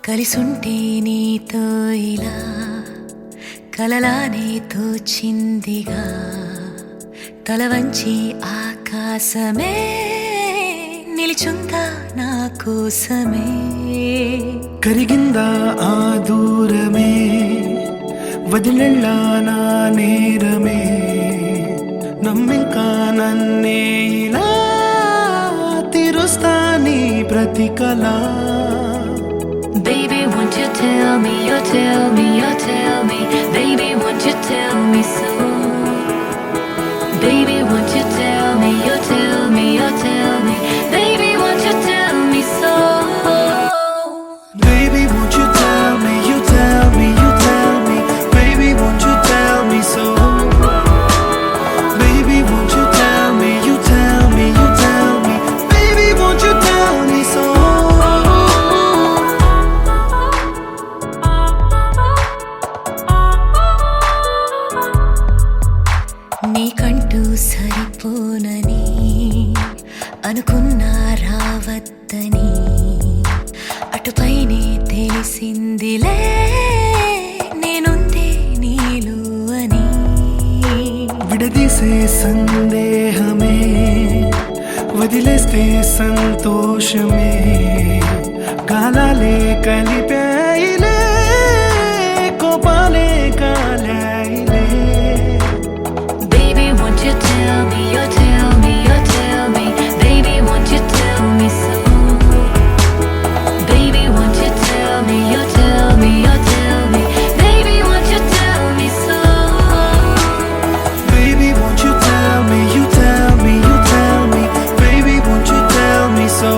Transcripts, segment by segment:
కలిసుంటే నీతో ఇలా కలలానే తోచిందిగా తల వంచి ఆకాశమే నిలిచుందా నా కోసమే కరిగిందా ఆ దూరమే వదిలెళ్ళా నా నేరమే నమ్మింకా నన్నే ఇలా తీరుస్తా నీ ప్రతి కళ Baby, won't you tell me, you tell me, you tell me Baby, won't you tell me so Baby, won't you tell me, you tell me, you tell me Baby, won't you tell me so Baby, won't you tell me, you tell me, you tell me Baby, won't you tell me so Baby, won't you tell me, you tell me, you tell me Baby, won't you tell me so నీకంటూ సరిపోనని అనుకున్నా రావద్దని అటుపైనే తెలిసిందిలే నేనుందే నీలు అని విడదీసే సందేహమే వదిలేస్తే సంతోషమే కాలాలే కలిపాయిలే కోపాలే కాలాయిలే Baby, won't you tell me, you tell me, you tell me Baby, won't you tell me so Baby, won't you tell me, you tell me, you tell me Baby, won't you tell me so Baby, won't you tell me, you tell me, you tell me Baby, won't you tell me so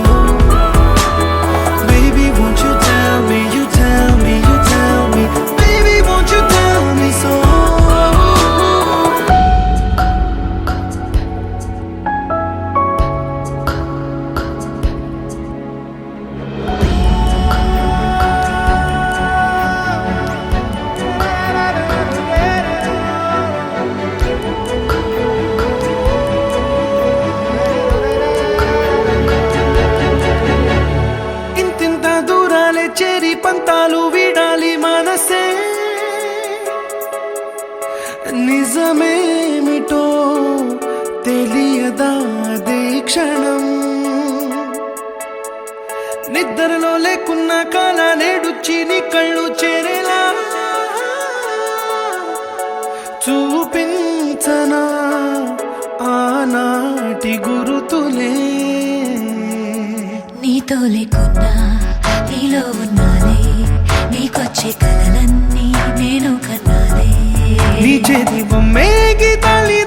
Baby, won't you tell me, you tell me, you tell me Baby, won't you tell me so ఇంతింత దూరాలే చేరి పంతాలు వీడాలి మనసే నిజమేమిటో తెలియదా క్షణం నిద్రలో లేకున్న కాల నేడుచ్చి నీ కళ్ళు చేరేలా చూపించనా ఆనాటి గురుతులే నీతో లేకున్నా నీలో ఉన్నాలే నీకొచ్చే కలలన్నీ నేను కన్నాలే నీ చేతి బొమ్మే గీతాలి